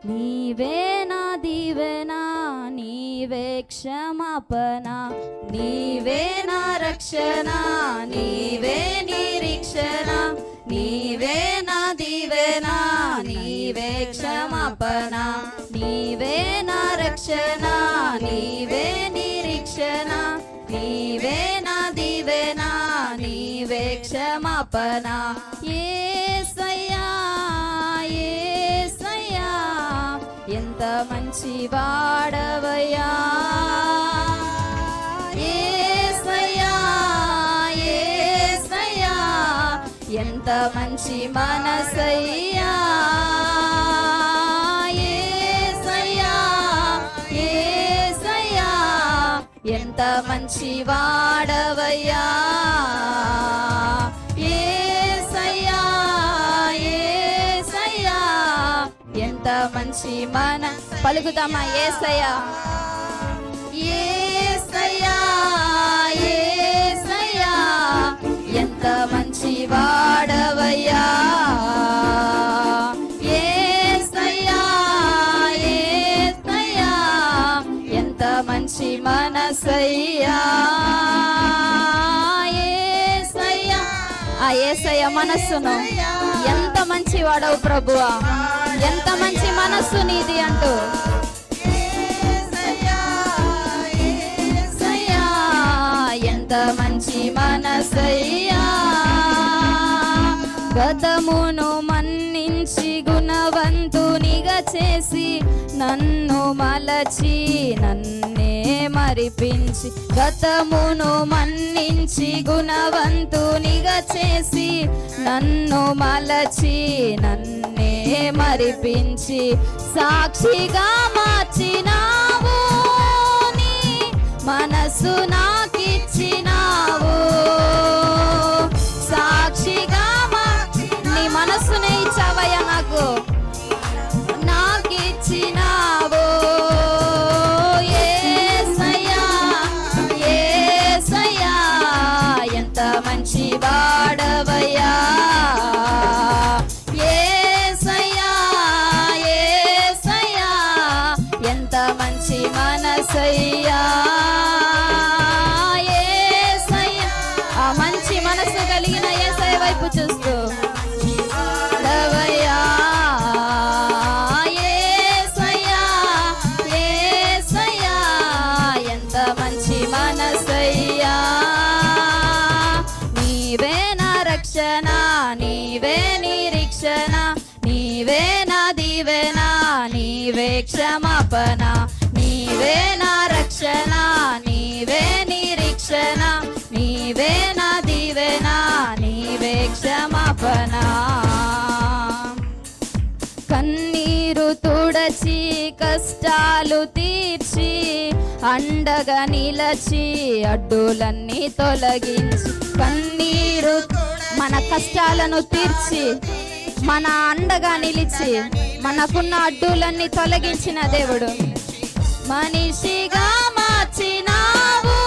నీవే నా దీవెన, నీవే క్షమాపణ, నీవే నా రక్షణ, నీవే నిరీక్షణ, నీవే నా దీవెన, నీవే క్షమాపణ, నీవే నా రక్షణ, నీవే నిరీక్షణ, నీవే నా దీవెన, నీవే క్షమాపణ. యేసయ్యా యేసయ్యా ఎంత మంచి వాడవయ్యా, యేసయ్యా యేసయ్యా ఎంత మంచి మనసయ్యా, యేసయ్యా యేసయ్యా ఎంత మంచి వాడవయ్యా, యేసయ్యా యేసయ్యా ఎంత మంచి మన పలుకుతామా యేసయ్యా యేసయ్యా యేసయ్యా ఎంత మంచి వాడవయ్యా, యేసయ్యా యేసయ్యా ఎంత మంచి మనసయ్యా, యేసయ్యా ఆ యేసయ్య మనస్సును ఎంత మంచి వాడవు ప్రభువా, ఎంత మంచి మనస్సు నీది అంటూ ఎంత మంచి మనసయ్యా, గతమును మన్నించి గుణవంతునిగా చేసి నన్ను మలచి నన్నే మరిపించి, గతమును మన్నించి గుణవంతునిగా చేసి నన్ను మలచి నన్నే మరిపించి, సాక్షిగా మార్చినావు, నీ మనసు నాకిచ్చినావు, సాక్షిగా నీ మనస్సునే ఇచ్చావయ్యా, నాకిచ్చినావు, యేసయ్యా యేసయ్యా ఎంత మంచి వాడవయ్యా, యేసయ్యా యేసయ్యా ఎంత మంచి మనసయ్యా, యేసయ్యా ఆ మంచి మనసు కలిగిన యేసయ్య వైపు చూస్తూ వాడవయ్యా, యేసయ్యా యేసయ్యా ఎంత మంచి మనసయ్యా, నీవే నా రక్షణ, నీవే నిరీక్షణ, నీవే నా దీవెన, నీవే క్షమాపణ, నీవే నా రక్షణ, నీవే నిరీక్షణ, నీవే నా దీవెన, నీవే క్షమాపణ. కన్నీరు తుడచి కష్టాలు తీర్చి అండగా నిలచి అడ్డులన్నీ తొలగించి, కన్నీరు మన కష్టాలను తీర్చి మన అండగా నిలిచి మనకున్న అడ్డులన్నీ తొలగించిన దేవుడు, మనిషిగా మార్చినావు,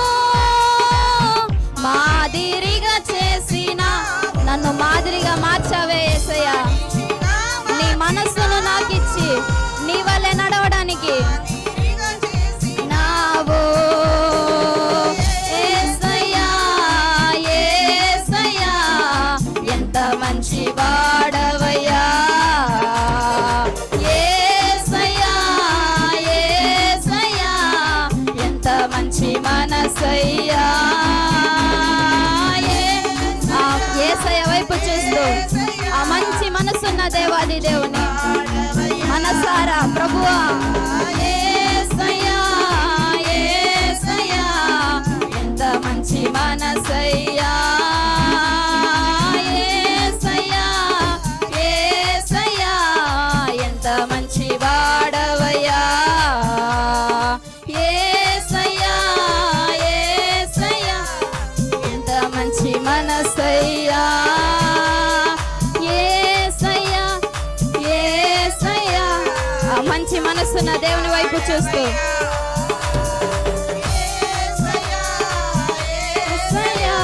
మాదిరిగా చేసిన నన్ను మాదిరిగా మార్చావే యేసయ్యా, నీ మనస్సును నాకిచ్చి నీ వల్లే నడవడానికి నావు, యేసయ్యా యేసయ్యా ఎంత మంచి వాడవయ్యా, యేసయ్యా యేసయ్యా ఎంత మంచి మనసయ్యా, యేసయ్య వైపు చూస్తూ ఆ మంచి మనసున్న దేవాది దేవుని మనసారా ప్రభువా, యేసయ్యా యేసయ్యా ఎంత మంచి మనసయ్యా, యేసయ్యా యేసయ్యా ఎంత మంచి వాడవయ్యా, యేసయ్యా యేసయ్యా ఎంత మంచి మనసయ్యా, యేసయ్యా యేసయ్యా ఆ మంచి మనసున్న దేవుని వైపు చూస్తూ యేసయ్యా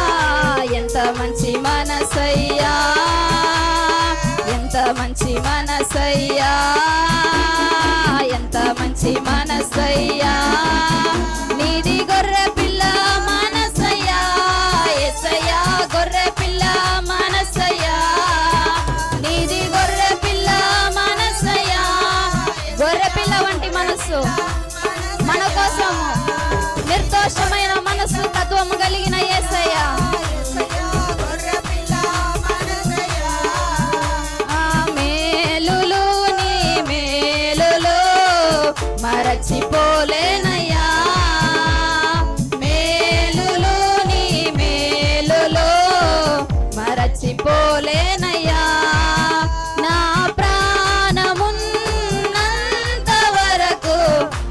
ఎంత మంచి మనసయ్యా, ఎంత మంచి మనసయ్యా, మంచి మనసయ్యా, నీది గొర్రె పిల్ల మనసయ్యా, యేసయ్యా గొర్రె పిల్ల మనసయ్యా, నీది గొర్రె పిల్ల మనసయ్యా. గొర్రె పిల్ల వంటి మనస్సు మన కోసము, నిర్దోషమైన మనస్సు తత్వము కలిగిన యేసయ్యా. మేలులు నీ మేలులు మరచిపోలేనయ్యా, మేలులు నీ మేలులు మరచిపోలేనయ్యా. నా ప్రాణమున్నంత వరకు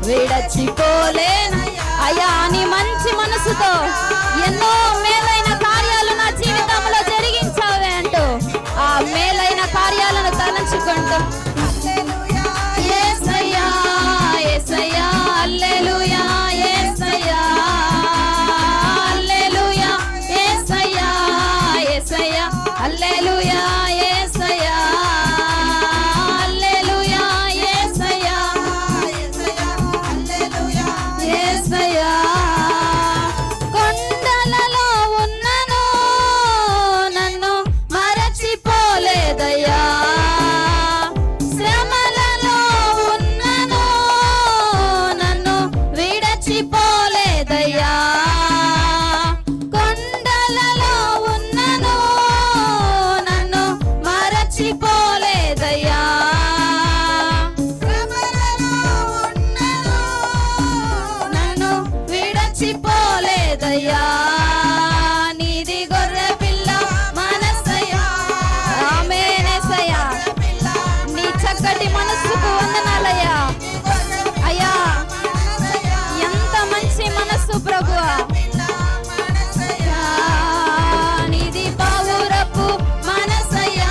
విడచిపోలేనయ్యా. అయ్యా నీ మంచి మనసుతో ఎన్నో మేలైన కార్యాలు నా జీవితంలో జరిగించావే అంటూ ఆ మేలైన కార్యాలను తలంచుకుంటూ యేసయ్యా యేసయ్యా హల్లెలూయా, యేసయ్యా హల్లెలూయా, యేసయ్యా యేసయ్యా హల్లెలూయా, యేసయ్యా హల్లెలూయా, యేసయ్యా యేసయ్యా. కొండలలో ఉన్నను నన్ను మరచిపోలేదయ్యా, శ్రమలలో ఉన్నను నన్ను విడచిపోలేదయ్యా, కొండలలో ఉన్నను నన్ను మరచిపోలేదయ్యా, నన్ను విడచిపోలేదయ్యా. నీది గొర్రె పిల్ల మనసయ్యా, ఆమేనేసయ్యా. నీ చక్కటి మనస్సుకు వందనాలయ్యా. అయ్యా ఎంత మంచి మనస్సు ప్రభువా. నీది పావురపు మనసయ్యా,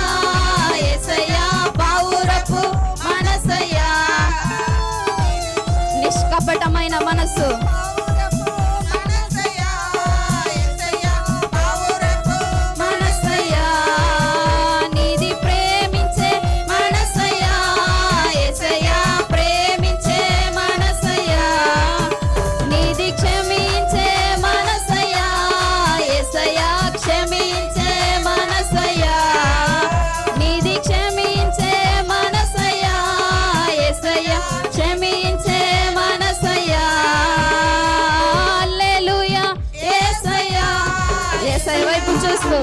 యేసయ్యా పావురపు మనసయ్యా. నిష్కపటమైన మనస్సు, మనసయ్యా నీది ప్రేమించే మనసయ్యా, యేసయ్యా ప్రేమించే మనసయ్యా, నీది క్షమించే మనసయ్యా, యేసయ్యా క్షమించే మనసయ్యా, నీది క్షమించే మనసయ్యా, యేసయ్యా క్షమించే మనసయ్యా. హల్లెలూయా యేసయ్యా. యేసయ్య వైపు చూస్తూ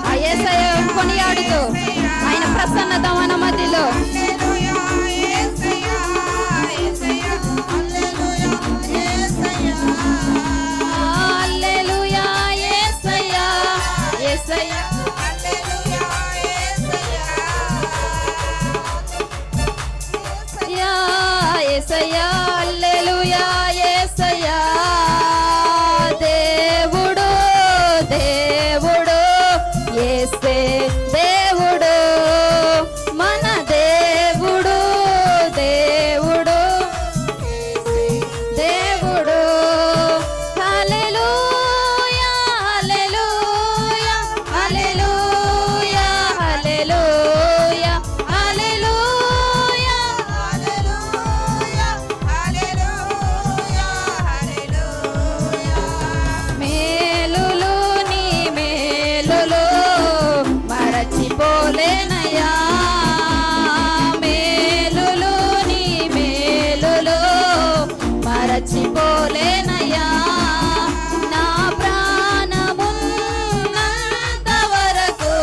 ఆ యేసయ్య కొనియాడుతూ ఆయన ప్రసన్నత మన మధ్యలో. హల్లెలూయా యేసయ్యా, యేసయ్యా యేసయ్యా హల్లెలూయా, యేసయ్యా. దేవుడు దేవుడు యేసే దేవుడు, మన దేవుడు దేవుడు దేవుడు. హల్లెలూయా హల్లెలూయా హల్లెలూయా హల్లెలూయా హల్లెలూయా. మేలులు నీ మేలులు మరచిపోలేనయ్యా, మేలులు నీ మేలులు మరచిపోలేనయ్యా. నా ప్రాణమున్నంత వరకు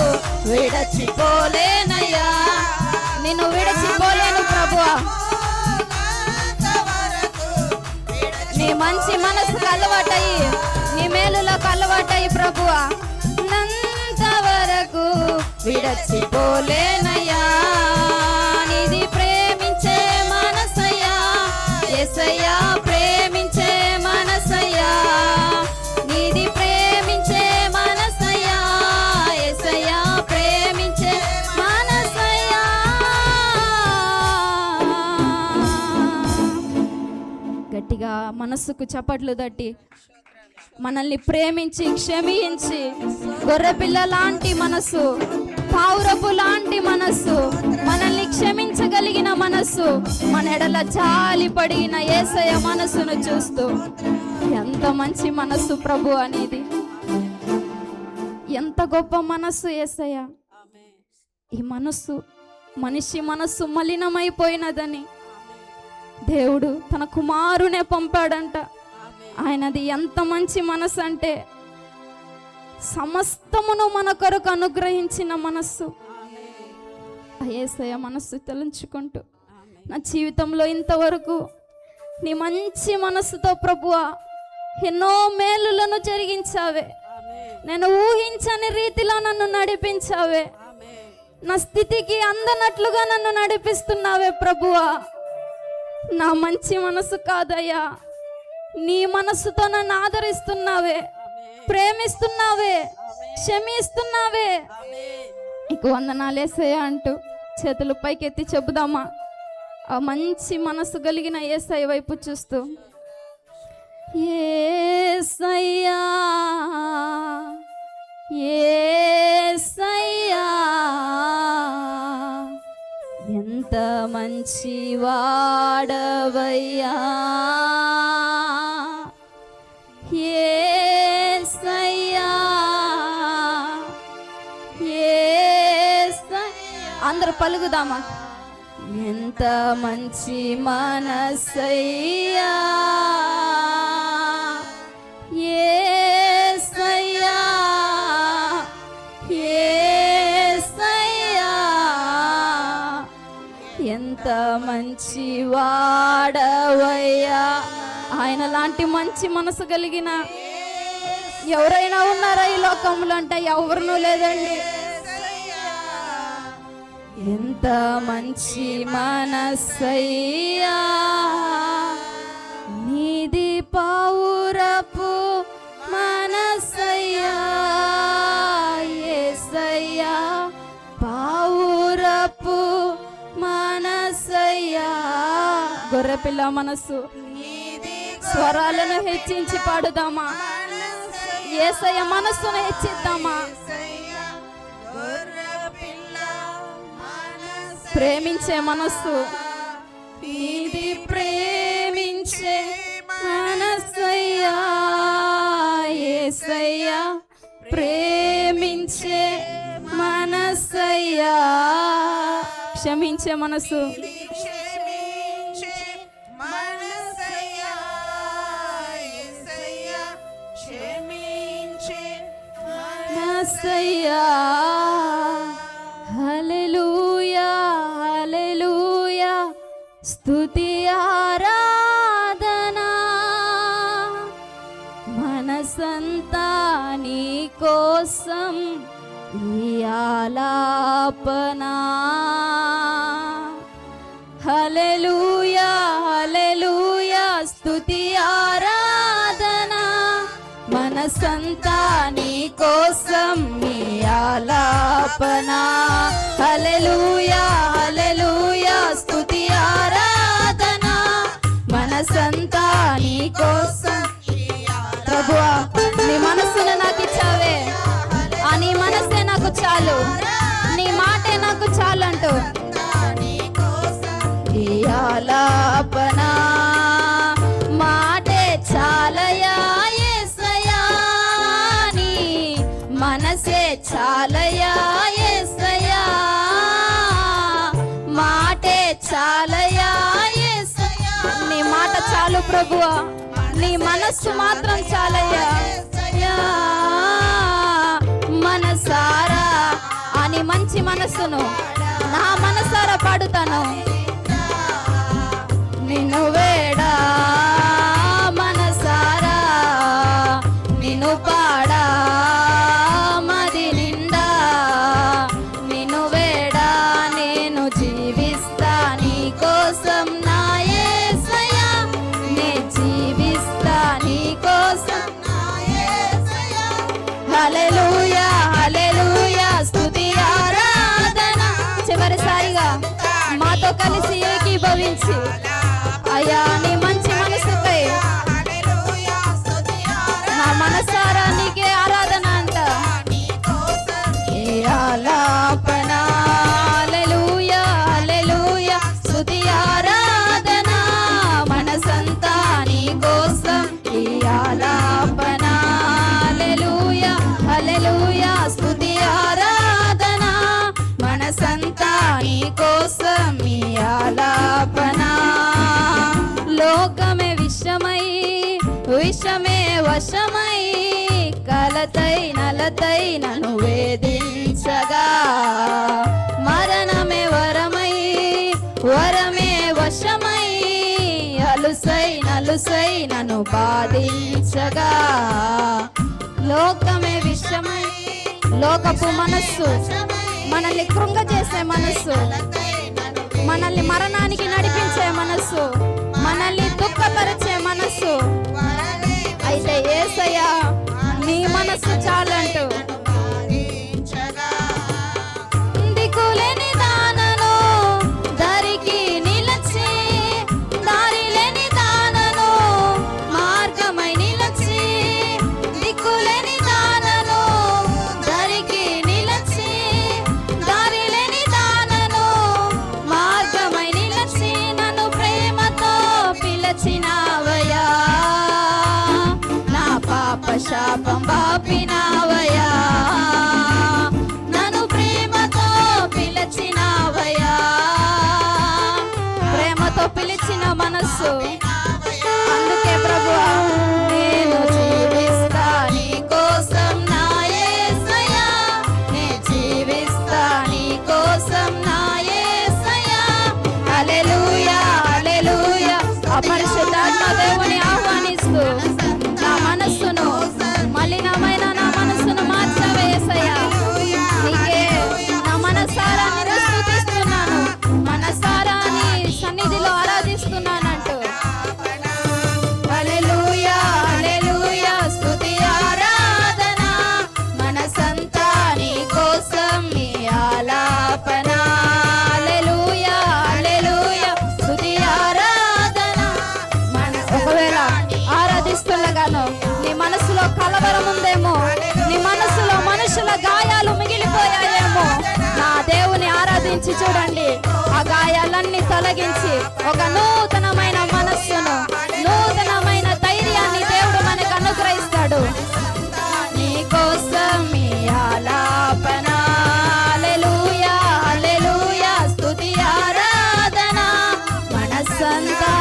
విడచిపోలేనయ్యా, నిన్ను విడచిపోలేను ప్రభువా. నీ మంచి మనసుకు అలవాటయి, నీ మేలులకు అలవాటయి ప్రభువా. నంత వరకు విడచిపోలేనయ్యా, నీది ప్రేమించే మనసయ్యా, యేసయ్యా ప్రేమించే మనసయ్యా, నీది ప్రేమించే మనసయ్యా, యేసయ్యా ప్రేమించే మనసయ్యా. గట్టిగా మనస్సుకు చప్పట్లు తట్టి మనల్ని ప్రేమించి క్షమించి గొర్రెపిల్ల లాంటి మనసు, పావురపు లాంటి మనసు, మనల్ని క్షమించగలిగిన మనసు, మన ఎడల జాలి పడిన యేసయ్య మనసును చూస్తూ ఎంత మంచి మనసు ప్రభు అనేది, ఎంత గొప్ప మనసు యేసయ్య. ఈ మనసు మనిషి మనస్సు మలినమైపోయినదని దేవుడు తన కుమారునే పంపాడంట. ఆయనది ఎంత మంచి మనసు అంటే సమస్తమును మన కొరకు అనుగ్రహించిన మనస్సు. యేసయ్య మనస్సు తలంచుకుంటూ నా జీవితంలో ఇంతవరకు నీ మంచి మనస్సుతో ప్రభువా ఎన్నో మేలులను జరిగించావే, నేను ఊహించని రీతిలో నన్ను నడిపించావే, నా స్థితికి అందనట్లుగా నన్ను నడిపిస్తున్నావే ప్రభువా. నా మంచి మనసు కాదయ్యా, నీ మనస్సుతో నన్ను ఆదరిస్తున్నావే, ప్రేమిస్తున్నావే, క్షమిస్తున్నావే. నీకు వందనాలు యేసయ్యా అంటూ చేతులు పైకెత్తి చెబుదామా? ఆ మంచి మనసు కలిగిన యేసయ్య వైపు చూస్తూ, యేసయ్యా యేసయ్యా ఎంత మంచి వాడవయ్యా, యేసయ్యా యేసయ్యా. అందరూ పలుకుదామా? ఎంత మంచి మనసయ్యా, యేసయ్యా యేసయ్యా ఎంత మంచి వాడవయ్యా. ఆయన లాంటి మంచి మనసు కలిగిన ఎవరైనా ఉన్నారా ఈ లోకంలో అంటే ఎవరునూ లేదండి. ఎంత మంచి మనసయ్యా, నీది పావురపు మనసయ్యా, యేసయ్యా పావురపు మనసయ్యా. గొర్రెపిల్ల మనసు స్వరాలను హెచ్చించి పాడుదామా? యేసయ్య మనస్సును హెచ్చిద్దామా? ప్రేమించే మనస్సు, నీది ప్రేమించే మనసయ్యా, యేసయ్యా ప్రేమించే మనసయ్యా. క్షమించే మనసు, మనసయ్యా. హల్లెలూయా హల్లెలూయా స్తుతి ఆరాధన, మనసంతా నీ కోసం ఈ ఆలాపన. హల్లెలూయా హల్లెలూయా స్తుతి ఆరాధన, మనసంతా నీ కోసం నీ ఆలాపన. హల్లెలూయా హల్లెలూయా స్తుతి ఆరాధన, మనసంతా నీ కోసం. ప్రభువా నీ మనస్సును నాకు ఇచ్చావే, ఆ నీ మనస్సే నాకు చాలు, నీ మాటే నాకు చాలు అంటూ ఈ ఆలాపన మాటే చాలయా యేసయ్యా, నీ మనసే చాలయా యేసయ్యా, మాటే చాలయా యేసయ్యా. నీ మాట చాలు ప్రభువా, నీ మనస్సు మాత్రం చాలయ్యా. మనసారా అని మంచి మనస్సును నా మనసారా పాడుతాను, నిన్ను వేడా మనసారా నిన్ను పాడా మది నిండా, నిన్ను వేడా నేను జీవిస్తా నీ కోసం నా యేసయ్యా, నే జీవిస్తా నీ కోసం నా యేసయ్యా. హల్లెలూయా హల్లెలూయా స్తుతి ఆరాధన. చివరిసారిగా మాతో కలిసి ఏకీభవించి అయ్యా నీ మంచి మనసుపై నా విషమే వశమై కలతై నలతై నన్ను వేధించగా, మరణమే వరమై వరమే వశమై అలుసై నలుసై నన్ను బాధించగా, లోకమే విషమై లోకపు మనస్సు మనల్ని కృంగజేసే మనస్సు, మనల్ని మరణానికి నడిపించే మనస్సు, మనల్ని దుఃఖపరిచే మనస్సు. అయితే యేసయ్యా నీ మనస్సు చాలంటూ, దిక్కులేని దానను దరికి నిలచి, దారి లేని దానను మార్గమై నిలచి, దిక్కులేని దానను దరికి నిలచి, దారి లేని దానను మార్గమై నిలచి, నన్ను ప్రేమతో పిలచినావయ్యా, నా పాప శాపం బాపినావయ్యా, నన్ను ప్రేమతో పిలిచినావయ్యా. ప్రేమతో పిలిచిన మనస్సు, అందుకే ప్రభువా నేను జీవిస్తా నీ కోసం నా యేసయ్యా, నే జీవిస్తా నీ కోసం నా యేసయ్యా. హల్లెలూయా హల్లెలూయా. అపరిశుద్ధాత్మ దేవుని ఆహ్వానిస్తూ నా మనస్సును మలినమైన నా మనస్సును మార్చవే యేసయ్యా. నీకే నా మనసారా నిన్ను స్తుతిస్తున్నాను, మనసారా నీ సన్నిధిలో ఆరాధిస్తున్నానంటూ. హల్లెలూయా హల్లెలూయా. స్తుతి ఆరాధన మనసంతా నీ కోసం నీ ఆలాపన. హల్లెలూయా హల్లెలూయా. స్తుతి ఆరాధన ఒకవేళ ఆరాధిస్తుండగాను నీ మనసులో కలవరం ఉందేమో, నీ మనసులో మనుషుల గాయాలు మిగిలిపోయాయేమో, నా దేవుని ఆరాధించి చూడండి. ఆ గాయాలన్నీ తొలగించి ఒక నూతనమైన మనస్సును, నూతనమైన ధైర్యాన్ని దేవుడు మనకు అనుగ్రహిస్తాడు. నీ కోసం ఈ ఆలాపన. హల్లెలూయా హల్లెలూయా. స్తుతి ఆరాధన మనసంతా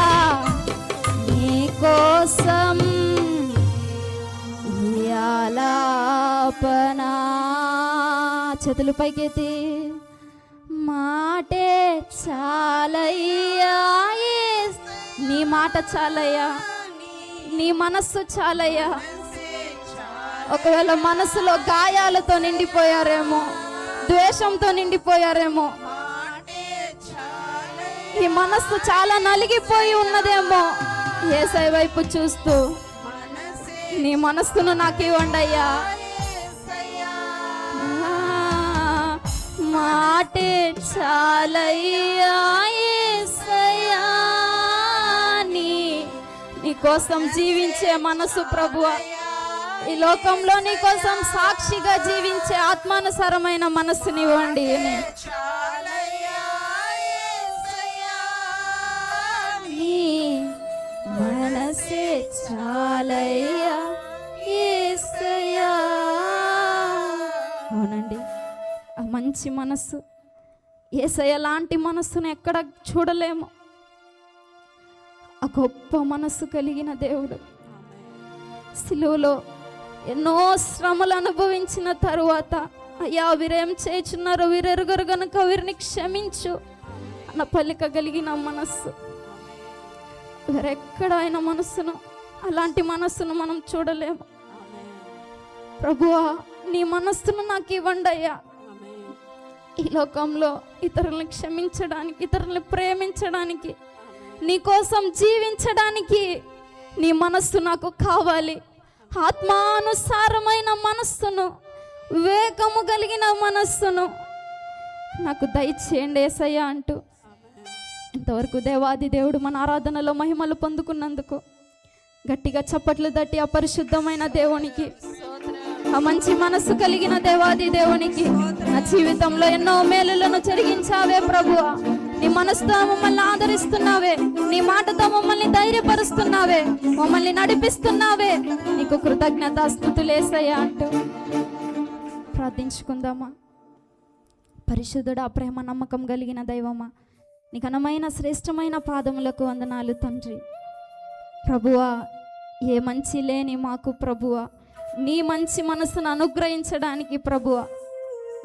నీ కోసం ఈ ఆలాపన. చేతులు పైకెత్తి, మాటే చాలయ్యా యేస్, నీ మాట చాలయ్యా, నీ మనస్సు చాలయ్యా. ఒకవేళ మనసులో గాయాలతో నిండిపోయారేమో, ద్వేషంతో నిండిపోయారేమో, ఈ మనస్సు చాలా నలిగిపోయి ఉన్నదేమో, యేసయ్య వైపు చూస్తూ నీ మనస్సును నాకు ఇవ్వండి అయ్యా. మాటే చాలయ్యా యేసయ్యా, నీ కోసం జీవించే మనసు ప్రభువా, ఈ లోకంలో నీ కోసం సాక్షిగా జీవించే ఆత్మానుసారమైన మనస్సునివ్వండి. నీ మనసే చాలయ్యా యేసయ్యా. అవునండి, ఆ మంచి మనస్సు, యేసయ్య లాంటి మనస్సును ఎక్కడ చూడలేము. ఆ గొప్ప మనస్సు కలిగిన దేవుడు సిలువలో ఎన్నో శ్రమలు అనుభవించిన తరువాత, అయ్యా వీరేం చేయుచున్నారో వీరెరుగరు గనుక వీరిని క్షమించు అన్న పలికగలిగిన మనస్సు, వేరెక్కడ ఆయన మనస్సును, అలాంటి మనస్సును మనం చూడలేము. ప్రభువా నీ మనస్సును నాకు ఇవ్వండి అయ్యా. ఈ లోకంలో ఇతరులను క్షమించడానికి, ఇతరులను ప్రేమించడానికి, నీ కోసం జీవించడానికి నీ మనస్సు నాకు కావాలి. ఆత్మానుసారమైన మనస్సును, వివేకము కలిగిన మనస్సును నాకు దయచేయండి యేసయ్యా అంటూ ఇంతవరకు దేవాది దేవుడు మన ఆరాధనలో మహిమలు పొందుకున్నందుకు గట్టిగా చప్పట్లు తట్టి ఆ పరిశుద్ధమైన దేవునికి, ఆ మంచి మనస్సు కలిగిన దేవాది దేవునికి నా జీవితంలో ఎన్నో మేలులను జరిగించావే ప్రభువా. నీ మనసుతో మమ్మల్ని ఆదరిస్తున్నావే, నీ మాటతో మమ్మల్ని ధైర్యపరుస్తున్నావే, మమ్మల్ని నడిపిస్తున్నావే. నీకు కృతజ్ఞతాస్తుతులు యేసయ్యా అంటూ ప్రార్థించుకుందామా. పరిశుద్ధుడా, ప్రేమ నమ్మకం కలిగిన దైవమా, నీ ఘనమైన శ్రేష్టమైన పాదములకు వందనాలు తండ్రి. ప్రభువా, ఏ మంచి లేని మాకు ప్రభువా, నీ మంచి మనసును అనుగ్రహించడానికి ప్రభువా,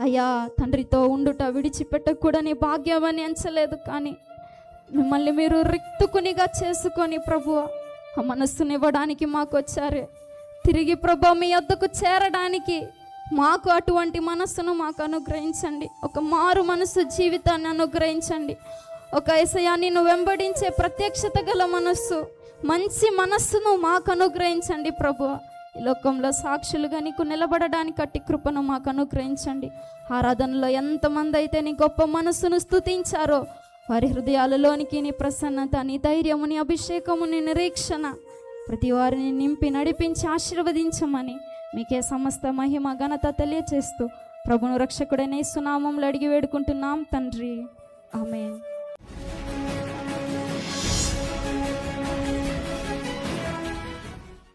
అయ్యా తండ్రితో ఉండుట విడిచిపెట్టకూడని భాగ్యమని ఎంచలేదు, కానీ మిమ్మల్ని మీరు రిక్తుకునిగా చేసుకొని ప్రభువా ఆ మనస్సుని ఇవ్వడానికి మాకు వచ్చారే. తిరిగి ప్రభు మీ వద్దకు చేరడానికి మాకు అటువంటి మనస్సును మాకు అనుగ్రహించండి. ఒక మారు మనసు జీవితాన్ని అనుగ్రహించండి. ఒక యేసయ్యా నిన్ను వెంబడించే ప్రత్యక్షత గల మనస్సు, మంచి మనస్సును మాకు అనుగ్రహించండి ప్రభువా. ఈ లోకంలో సాక్షులుగా నీకు నిలబడడానికి అట్టి కృపను మాకు అనుగ్రహించండి. ఆరాధనలో ఎంతమంది అయితే నీ గొప్ప మనస్సును స్తుతించారో వారి హృదయాలలోనికి నీ ప్రసన్నత, నీ ధైర్యము, నీ అభిషేకము, నీ నిరీక్షణ ప్రతి వారిని నింపి నడిపించి ఆశీర్వదించమని మీకే సమస్త మహిమ ఘనత తెలియచేస్తూ ప్రభును రక్షకుడైన యేసు నామములో అడిగి వేడుకుంటున్నాం తండ్రి, ఆమేన్.